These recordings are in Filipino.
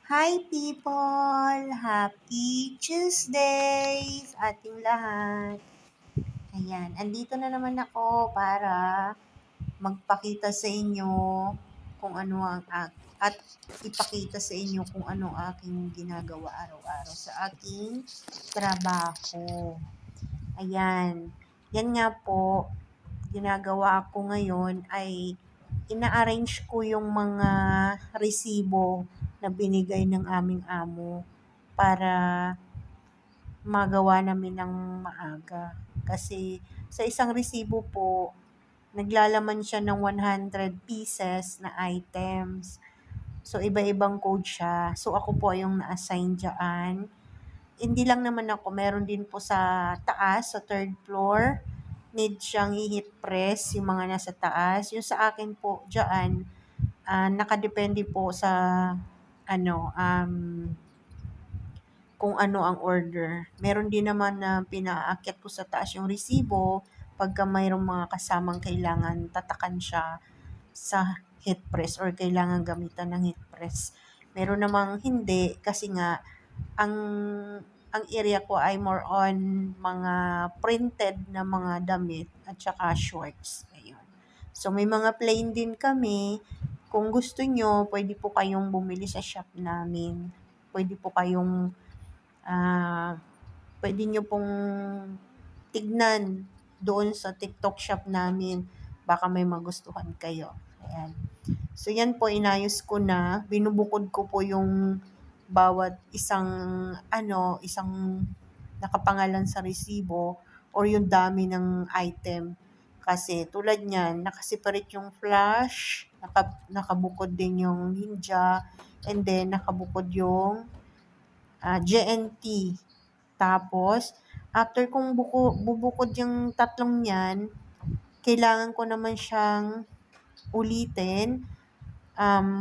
Hi people! Happy Tuesday sa ating lahat. Ayan, andito na naman ako para magpakita sa inyo kung ano at ipakita sa inyo kung ano aking ginagawa araw-araw sa aking trabaho. Ayan, yan nga po, ginagawa ko ngayon ay ina-arrange ko yung mga resibo na binigay ng aming amo para magawa namin ng maaga. Kasi sa isang resibo po, naglalaman siya ng 100 pieces na items. So, iba-ibang code siya. So, ako po yung na-assign dyan. Hindi lang naman ako, meron din po sa taas, sa third floor. Need siyang i-heat press, yung mga nasa taas. Yung sa akin po dyan, nakadepende po sa ano, kung ano ang order. Meron din naman na pinaakyat ko sa taas yung resibo pagka mayroong mga kasamang kailangan tatakan siya sa heat press or kailangan gamitan ng heat press. Meron namang hindi kasi nga ang area ko ay more on mga printed na mga damit at saka shorts. Ayun. So may mga plain din kami. Kung gusto nyo, pwede po kayong bumili sa shop namin. Pwede po kayong pwede nyo pong tignan doon sa TikTok shop namin. Baka may magustuhan kayo. Ayan. So, yan po, inayos ko na. Binubukod ko po yung bawat isang nakapangalan sa resibo or yung dami ng item. Kasi tulad niyan, nakaseparate yung flash, nakabukod din yung ninja, and then nakabukod yung JNT. Tapos, after kong bubukod yung tatlong yan, kailangan ko naman siyang ulitin.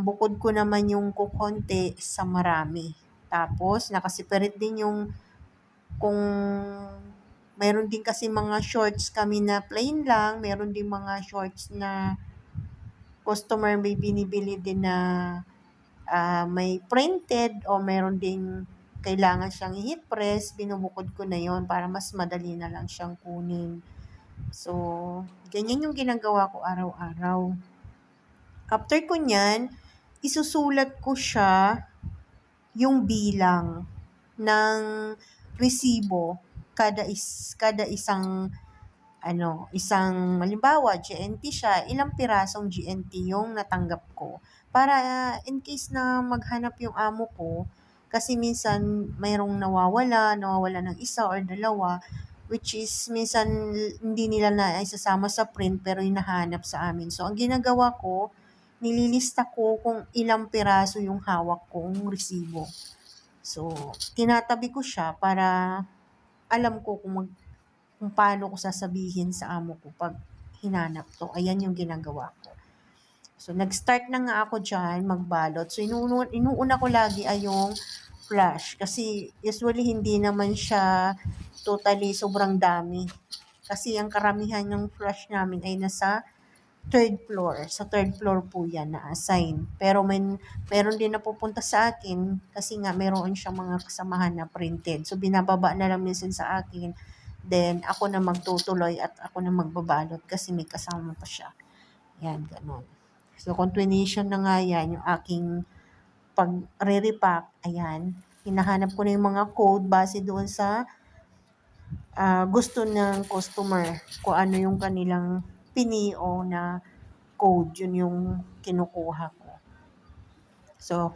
Bukod ko naman yung kukonti sa marami. Tapos, nakaseparate din yung kung meron din kasi mga shorts kami na plain lang, meron din mga shorts na customer may binibili din na may printed o meron ding kailangan siyang i-heat press, binubukod ko na yon para mas madali na lang siyang kunin. So, ganyan yung ginagawa ko araw-araw. After ko niyan, isusulat ko siya yung bilang ng resibo kada isang isang halimbawa GNT siya, ilang pirasong GNT yung natanggap ko. Para in case na maghanap yung amo ko, kasi minsan mayroong nawawala ng isa or dalawa, which is minsan hindi nila na isasama sa print pero hinahanap sa amin. So, ang ginagawa ko, nililista ko kung ilang piraso yung hawak kong resibo. So, tinatabi ko siya para alam ko kung paano ko sasabihin sa amo ko pag hinanap to. Ayan yung ginagawa ko. So, nag-start na nga ako dyan magbalot. So, inuuna ko lagi ay yung flash. Kasi usually hindi naman siya totally sobrang dami. Kasi ang karamihan ng flash namin ay nasa third floor. Sa third floor po yan na-assign. Pero meron din napupunta sa akin kasi nga meron siyang mga kasamahan na printed. So, binababa na lang minsan sa akin. Then, ako na magtutuloy at ako na magbabalot kasi may kasama pa siya. Yan, ganun. So, continuation na nga yan, yung aking pag-re-repack. Ayan, hinahanap ko na yung mga code base doon sa gusto ng customer. Kung ano yung kanilang pinio na code, yun yung kinukuha ko. So,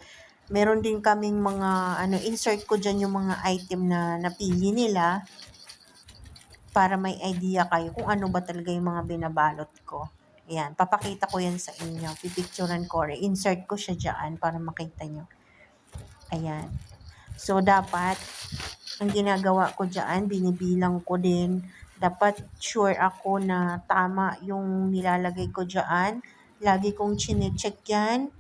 meron din kaming mga, insert ko dyan yung mga item na napili nila para may idea kayo kung ano ba talaga yung mga binabalot ko. Ayan, papakita ko yan sa inyo. Pipicturean ko, insert ko siya dyan para makita nyo. Ayan. So, dapat, ang ginagawa ko dyan, binibilang ko din. Dapat sure ako na tama yung nilalagay ko dyan. Lagi kong chinecheck yan.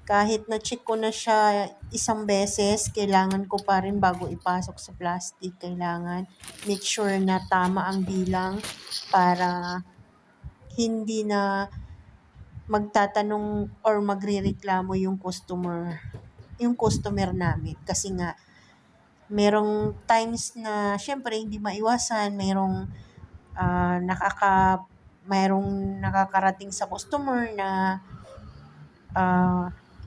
Kahit na-check ko na siya isang beses, kailangan ko pa rin bago ipasok sa plastic. Kailangan make sure na tama ang bilang para hindi na magtatanong or magrereklamo yung customer. yung customer namin. Kasi nga, merong times na syempre hindi maiwasan, merong nakakarating sa customer na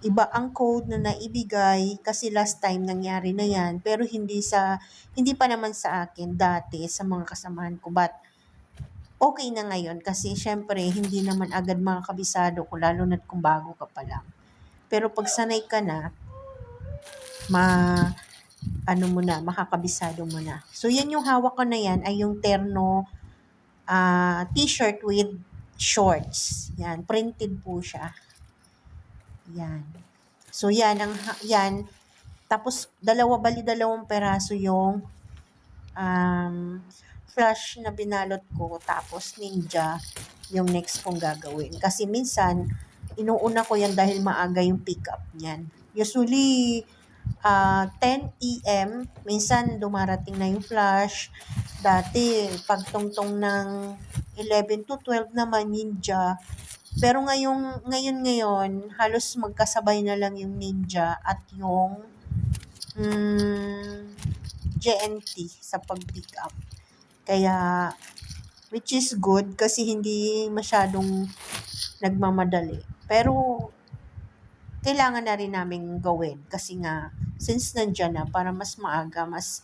iba ang code na naibigay kasi last time nangyari na yan, pero hindi pa naman sa akin dati sa mga kasamahan ko, but okay na ngayon kasi syempre hindi naman agad makakabisado ko, lalo na't kung bago ka pa lang. Pero pag sanay ka na, makakabisado mo na. So yan yung hawak ko na yan ay yung terno t-shirt with shorts. Yan, printed po siya. Yan. So yan. Tapos dalawang peraso yung flash na binalot ko, tapos ninja yung next kong gagawin. Kasi minsan, inuuna ko yan dahil maaga yung pick up niyan. Usually, 10 AM, minsan dumarating na yung flash. Dati, pagtungtong ng 11 to 12 naman, ninja. Pero ngayon, halos magkasabay na lang yung ninja at yung GNT sa pag-pick up. Kaya, which is good kasi hindi masyadong nagmamadali. Pero, kailangan na rin namin gawin kasi nga, since nandyan na, para mas maaga, mas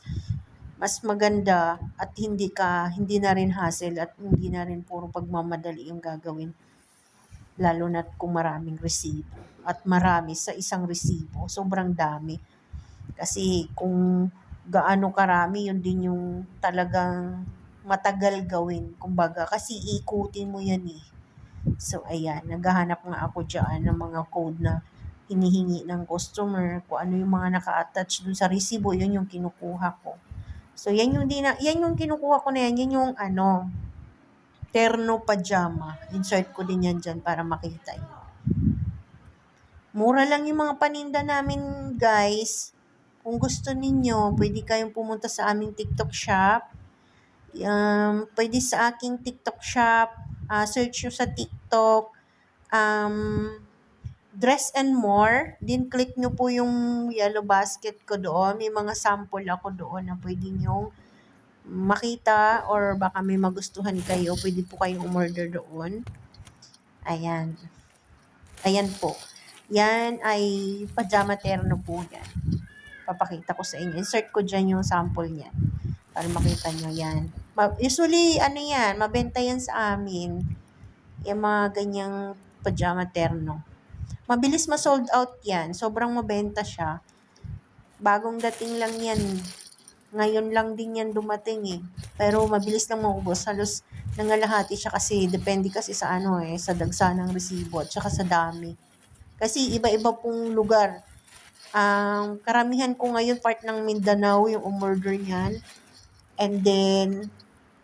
maganda at hindi na rin hassle at hindi na rin puro pagmamadali yung gagawin. Lalo na kung maraming resibo. At marami sa isang resibo, sobrang dami. Kasi kung gaano karami, yun din yung talagang matagal gawin. Kumbaga, kasi ikutin mo yan eh. So, ayan, naghahanap nga ako dyan ng mga code na hinihingi ng customer, kung ano yung mga naka-attach dun sa resibo, yun yung kinukuha ko. So, yan yung kinukuha ko na yan, yan yung terno pajama. Insert ko din yan dyan para makita nyo. Mura lang yung mga paninda namin, guys. Kung gusto ninyo, pwede kayong pumunta sa aming TikTok shop. Pwede sa aking TikTok shop. Search nyo sa TikTok. Dress and More. Then, click nyo po yung yellow basket ko doon. May mga sample ako doon na pwede nyo makita or baka may magustuhan kayo. Pwede po kayong umorder doon. Ayan. Ayan po. Yan ay pajama terno po yan. Papakita ko sa inyo. Insert ko dyan yung sample niyan. Para makita nyo yan. Usually, yan, mabenta yan sa amin. Yung mga ganyang pajama terno. Mabilis ma-sold out yan. Sobrang mabenta siya. Bagong dating lang yan. Ngayon lang din yan dumating eh. Pero mabilis lang maubos. Halos nangalahati siya kasi depende kasi sa sa dagsa ng resibo at saka sa dami. Kasi iba-iba pong lugar. Karamihan ko ngayon part ng Mindanao yung umorder niyan. And then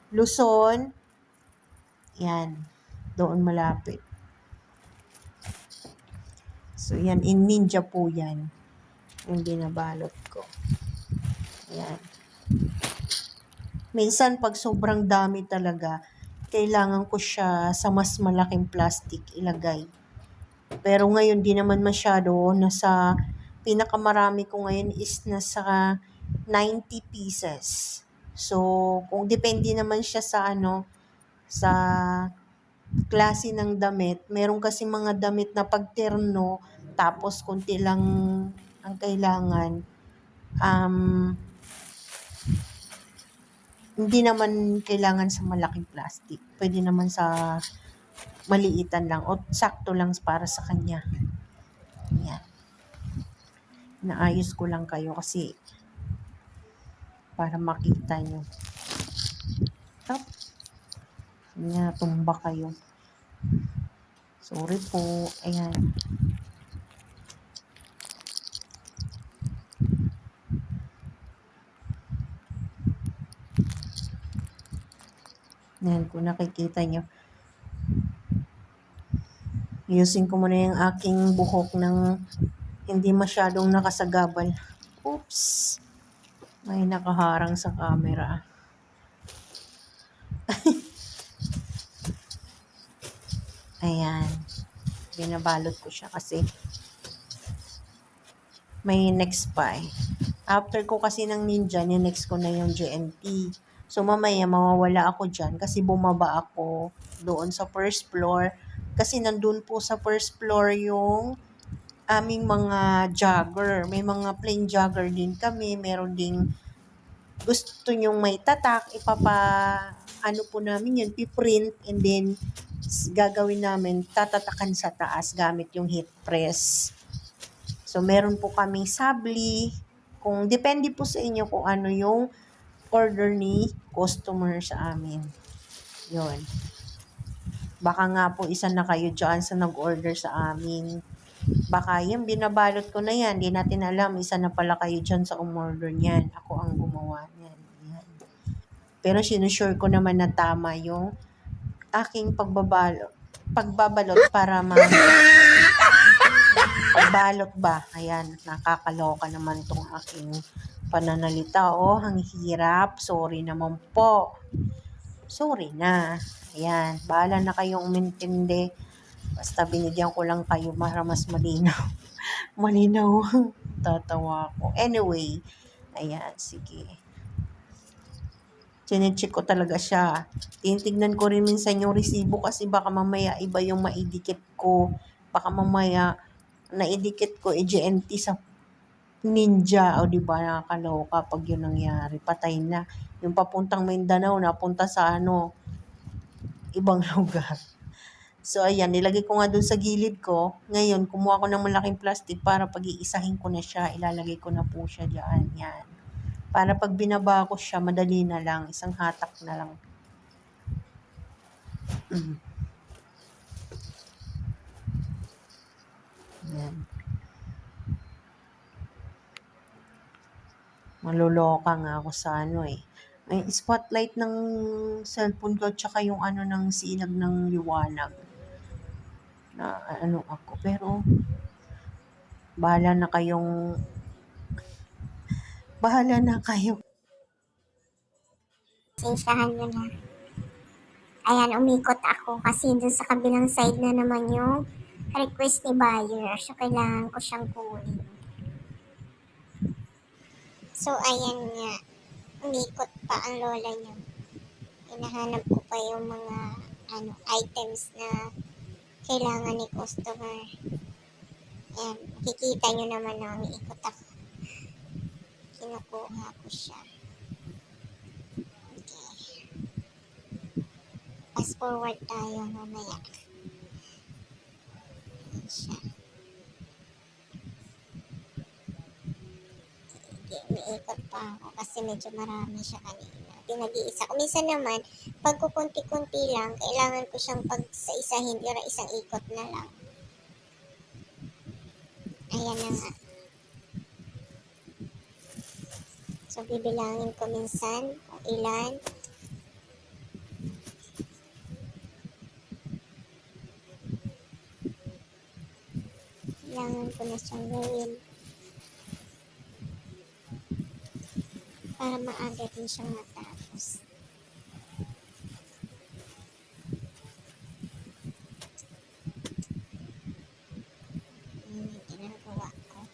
Luzon. Yan. Doon malapit. So yan, in ninja po yan. Yung binabalot ko. Yan. Minsan, pag sobrang dami talaga, kailangan ko siya sa mas malaking plastic ilagay. Pero ngayon, di naman masyado. Pinakamarami ko ngayon is nasa 90 pieces. So, kung depende naman siya sa sa klase ng damit. Meron kasi mga damit na pagterno, tapos konti lang ang kailangan. Hindi naman kailangan sa malaking plastic. Pwede naman sa maliitan lang o sakto lang para sa kanya. Yan. Naayos ko lang kayo kasi para makita nyo. Stop. Tumba kayo. Sorry po. Ayan. Yan, kung nakikita nyo. Ayusin ko muna yung aking buhok ng hindi masyadong nakasagabal. Oops! May nakaharang sa camera. Ayan. Binabalot ko siya kasi may next pa eh. After ko kasi ng Ninja, next ko na yung GNT. So, mamaya mawawala ako dyan kasi bumaba ako doon sa first floor. Kasi nandun po sa first floor yung aming mga jogger. May mga plain jogger din kami. Meron ding gusto nyong may tatak, ano po namin yun, piprint, and then gagawin namin, tatatakan sa taas gamit yung heat press. So, meron po kaming sabli. Kung depende po sa inyo kung ano yung order ni customer sa amin. Yun. Baka nga po isa na kayo dyan sa nag-order sa amin. Baka yung binabalot ko na yan, di natin alam, isa na pala kayo dyan sa umorder niyan. Ako ang gumawa niyan. Yan. Pero sinusure ko naman na tama yung aking pagbabalot para pagbalot ba. Ayan, nakakaloka naman tong aking pananalita. Oh, ang hirap. Sorry naman po. Sorry na. Ayan, bahala na kayong umintindi. Basta binigyan ko lang kayo para mas malinaw. Malinaw. Tatawa ko. Anyway, ayan, sige. Chinecheck ko talaga siya. Tinitignan ko rin minsan yung resibo kasi baka mamaya iba yung maidikit ko. Baka mamaya naidikit ko GNT sa Ninja. O diba, nakakaloka pag yun nangyari. Patay na. Yung papuntang Mindanao, napunta sa ibang lugar. So, ayan, nilagay ko nga dun sa gilid ko. Ngayon, kumuha ko ng malaking plastic para pag-iisahin ko na siya. Ilalagay ko na po siya dyan. Yan. Para pag binaba ko siya, madali na lang. Isang hatak na lang. Yan. Maluloka nga ako sa eh. May spotlight ng cellphone ko tsaka yung ng sinag ng liwanag. Na ako. Pero, bahala na kayo. Sensyahan nyo na. Ayan, umikot ako kasi dun sa kabilang side na naman yung request ni buyer. So, kailangan ko siyang kunin. So, ayan nga. Umikot pa ang lola niya. Hinahanap ko pa yung mga items na kailangan ni customer. Ayan, makikita nyo naman na umiikot ako. Kinukuha ko siya. Fast forward tayo mamaya. Ayan siya. Umiikot pa ako kasi medyo marami siya kanina. Pinag-iisa ko. Minsan naman, pag kukunti-kunti lang, kailangan ko siyang pag-isa-isahin, isang ikot na lang. Ayan na nga. So, bibilangin ko minsan kung ilan. Kailangan ko na siyang gawin para maaga din siyang matapos. Ayan yung ginagawa ko.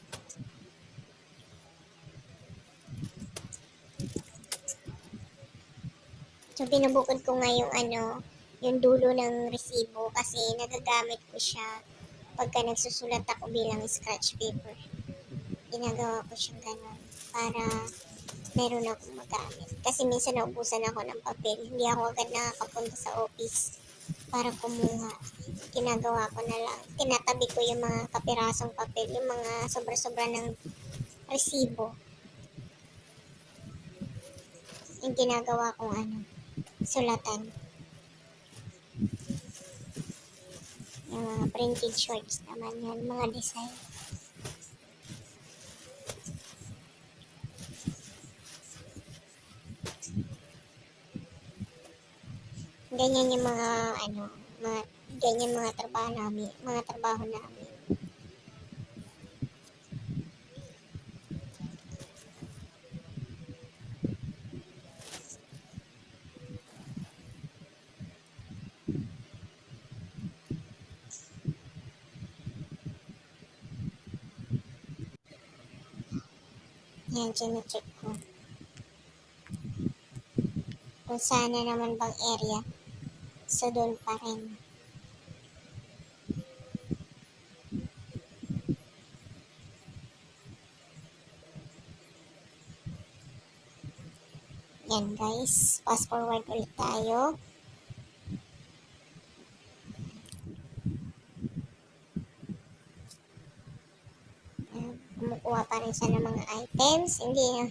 So, binubukod ko nga yung dulo ng resibo kasi nagagamit ko siya pagka nagsusulat ako bilang scratch paper. Ginagawa ko siyang ganun para meron akong magamit. Kasi minsan naubusan ako ng papel. Hindi ako agad nakakapunta sa office para kumuha. Ginagawa ko na lang. Tinatabi ko yung mga kapirasong papel, yung mga sobra-sobra ng resibo. Yung ginagawa kong sulatan. Yung mga printed shorts naman yan, mga design. Ganyan yung ganyan mga trabaho namin. Yan, check ko. Kung sana naman bang area. So, doon pa rin. Yan guys. Fast forward ulit tayo. Kumukuha pa rin siya ng mga items. Hindi na.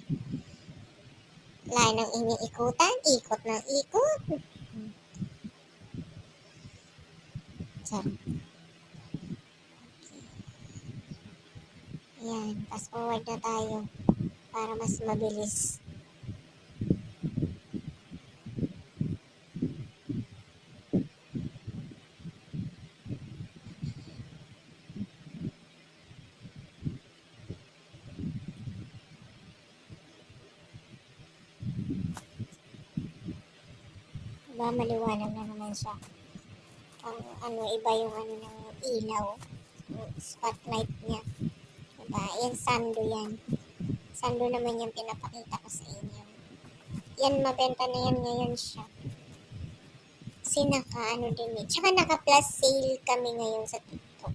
Wala nang iniikutan. Ikot ng ikot. Sarap. Yan. Fast forward na tayo. Para mas mabilis. Diba, maliwanag na naman siya. Iba yung ng ilaw. Yung spotlight niya. Diba? Yan, sando yan. Sando naman yung pinapakita ko sa inyo. Yan, mabenta na yan ngayon siya. Kasi din eh. Tsaka naka-plus sale kami ngayon sa TikTok.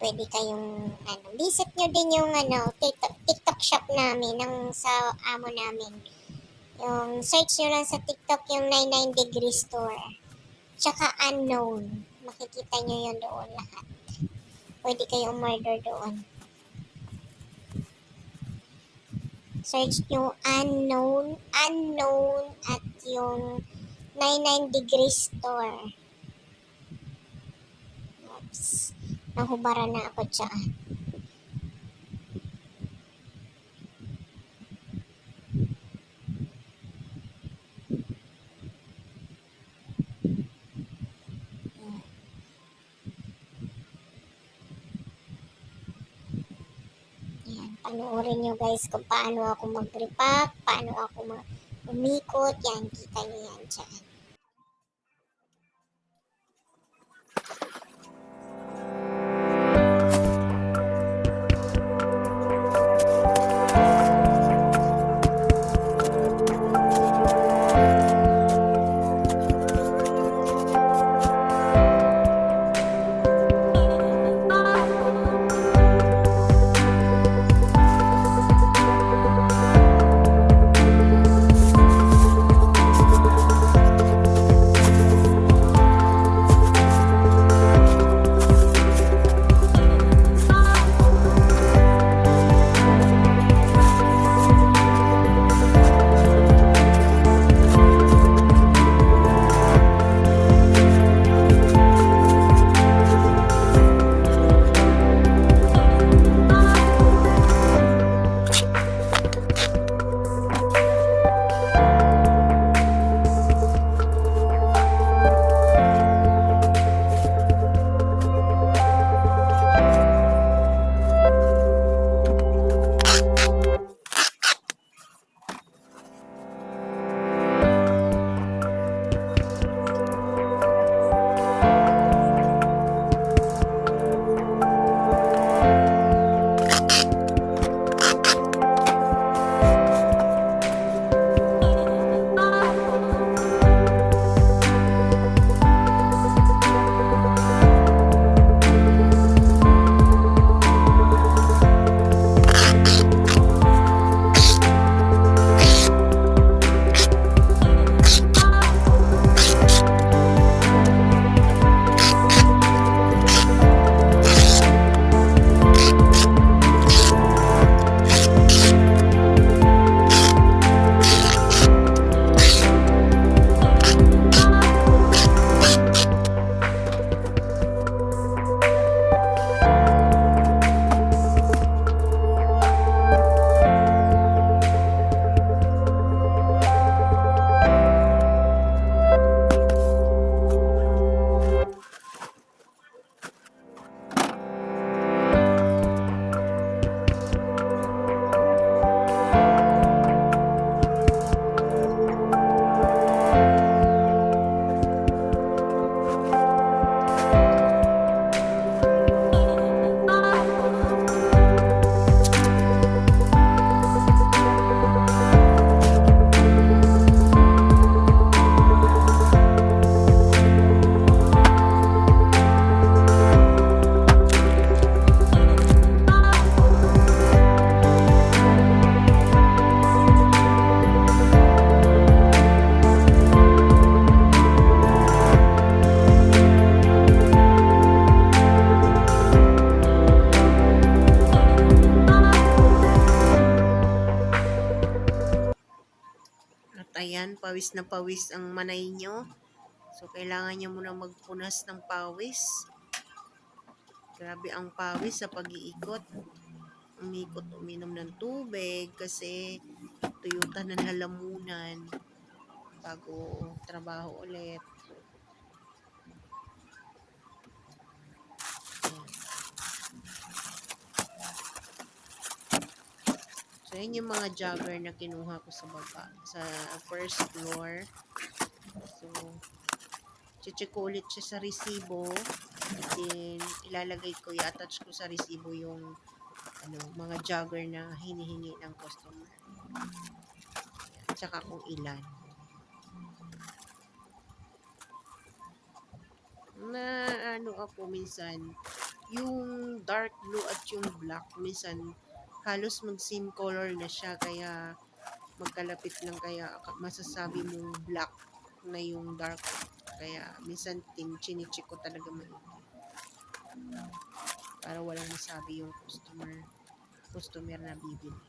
Pwede kayong, visit nyo din yung, TikTok shop namin, sa amo namin. Yung search nyo lang sa TikTok yung 99 Degree Store. Tsaka unknown. Makikita nyo yun doon lahat. Pwede kayong umorder doon. Search nyo unknown at yung 99 Degree Store. Oops. Nahubaran na ako dyan. Panoorin nyo guys kung paano ako mag-repack, paano ako umikot, yan, kita nyo yan dyan. Yan, pawis na pawis ang manay nyo. So, kailangan nyo muna magpunas ng pawis. Grabe ang pawis sa pag-iikot. Umikot, uminom ng tubig kasi tuyutan ng lalamunan bago trabaho ulit. So, yan yung mga jogger na kinuha ko sa baba, sa first floor. So, check ko ulit siya sa resibo. At then, ilalagay ko, i-attach ko sa resibo yung mga jogger na hinihingi ng customer. At saka kung ilan. Na ako minsan, yung dark blue at yung black, minsan halos mag-same color na siya, kaya magkalapit lang, kaya masasabi mong black na yung dark. Kaya minsan chinicheck ko talaga para walang masabi yung customer na bibili.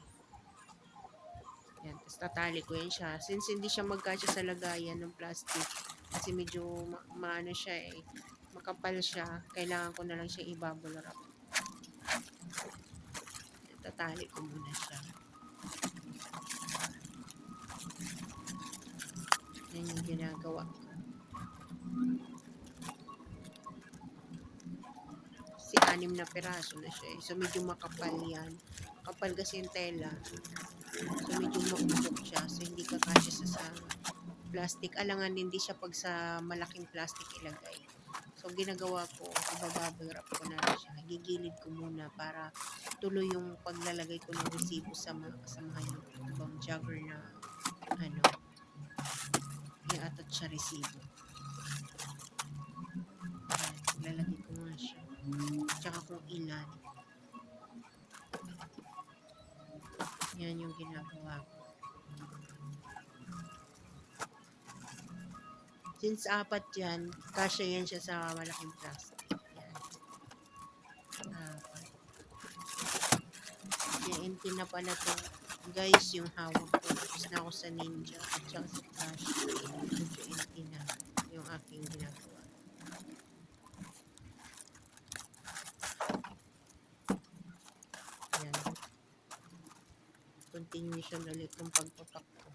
Yan, tapos tatali ko yan siya. Since hindi siya magkasya sa lagayan ng plastic, kasi medyo maano siya makapal siya, kailangan ko na lang siya i-bubble wrap. Tatali ko muna siya. Yan yung ginagawa ko. Kasi 6 na piraso na siya. So, medyo makapal yan. Kapal kasi yung tela. So, medyo makupok siya. So, hindi kakasya sa plastic. Alangan, hindi siya pag sa malaking plastic ilagay. So, ginagawa ko, ibabubble wrap ko na siya. Gigilid ko muna para tuloy yung paglalagay ko ng resibo sa kasamahan yung ibang jogger na i-attach sa resibo. Lalagay ko nga siya. Tsaka kung ilan. Yan yung ginagawa ko. Since 4 yan, kasya yan siya sa malaking plastic. Yan. 4. Yan, empty na pala to. Guys, yung hawak ko. Tapos na ako sa Ninja. At saka sa cash. Medyo empty na yung aking ginagawa. Yan. Continuation ulit yung pagpapak ko.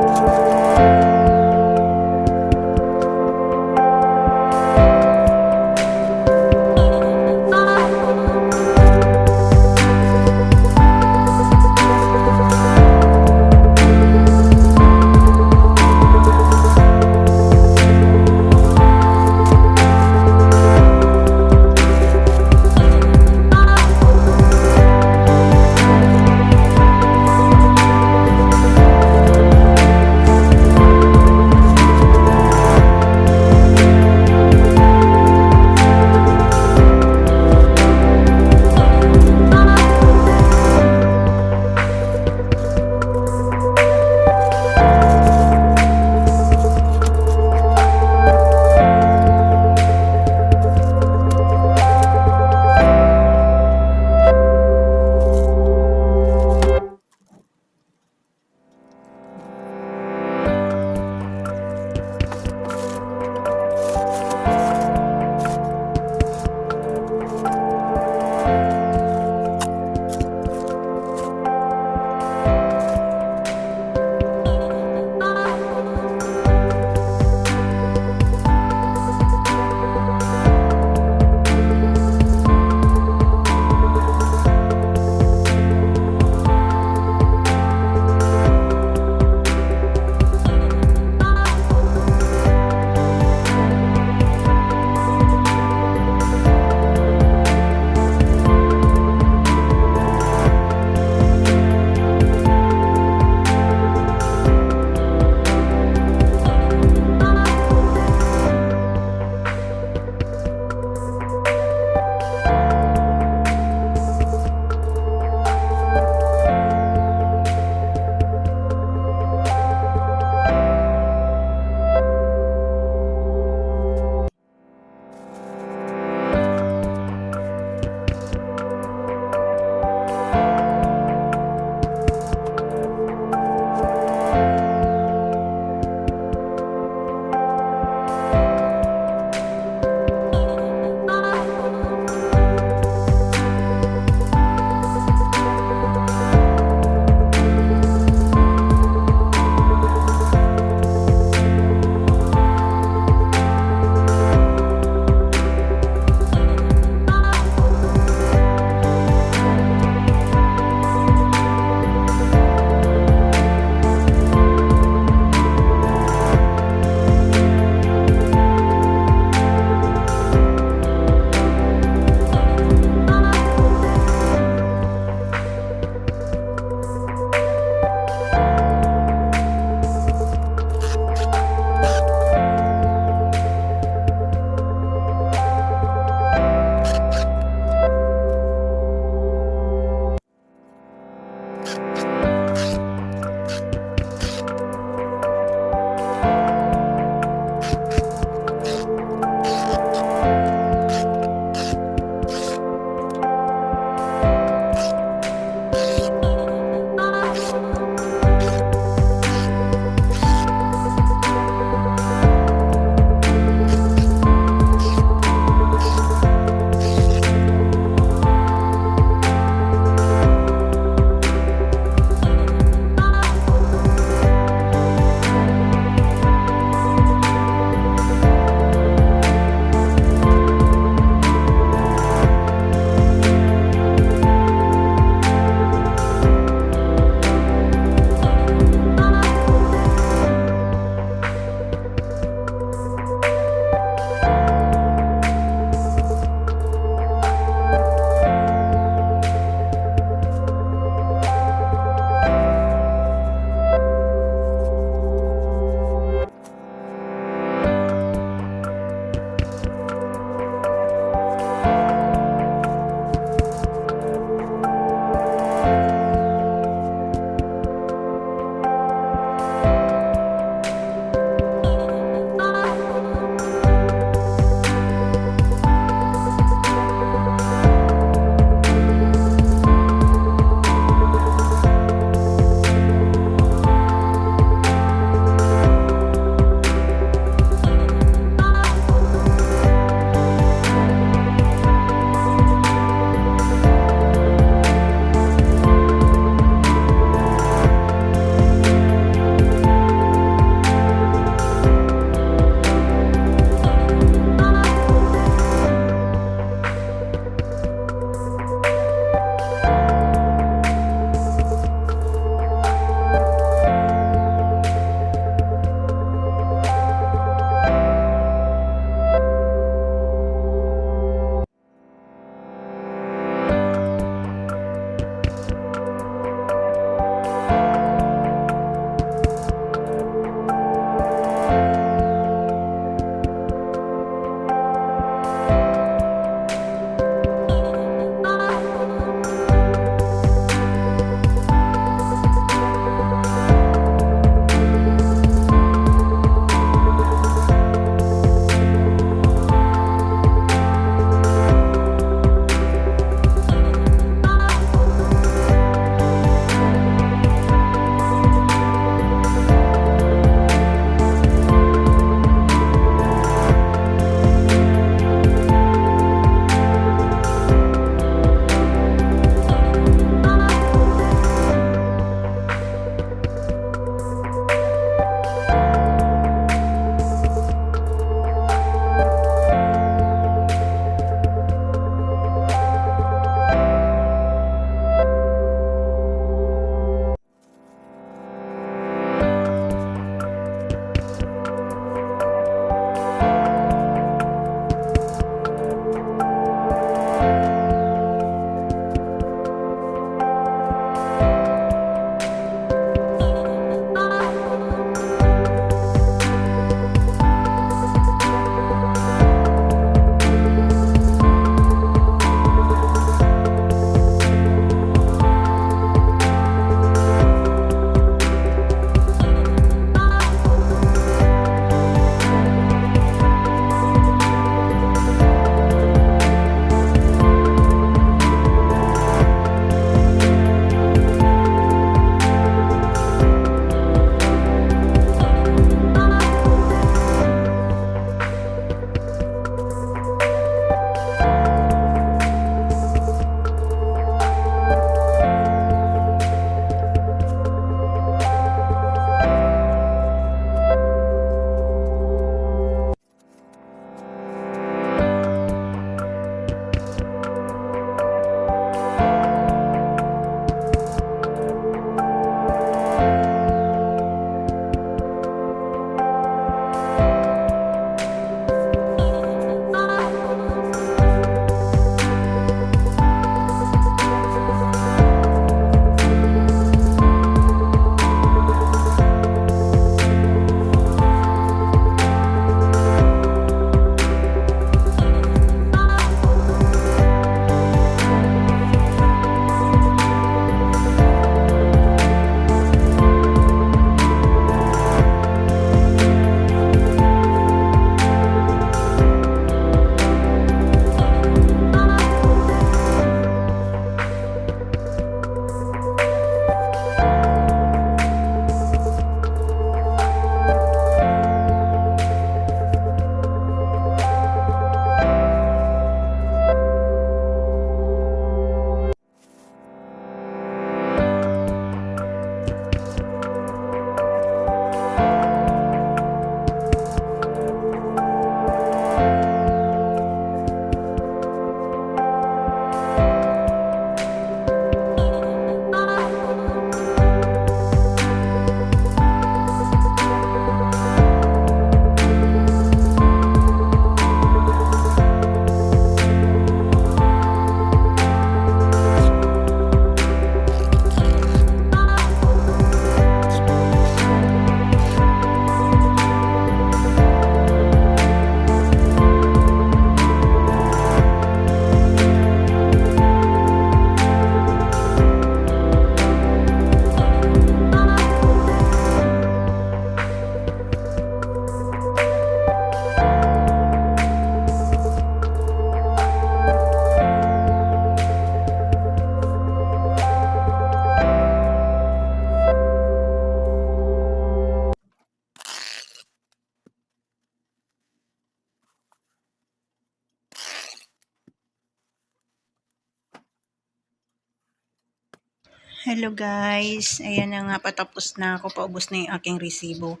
Hello guys, ayan na nga, patapos na ako, paubos na yung aking resibo.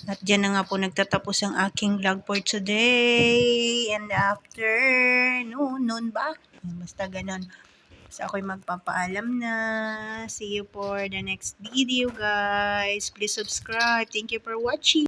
At dyan na nga po nagtatapos ang aking vlog for today and afternoon ba? Basta ganon. So ako'y magpapaalam na. See you for the next video guys. Please subscribe. Thank you for watching.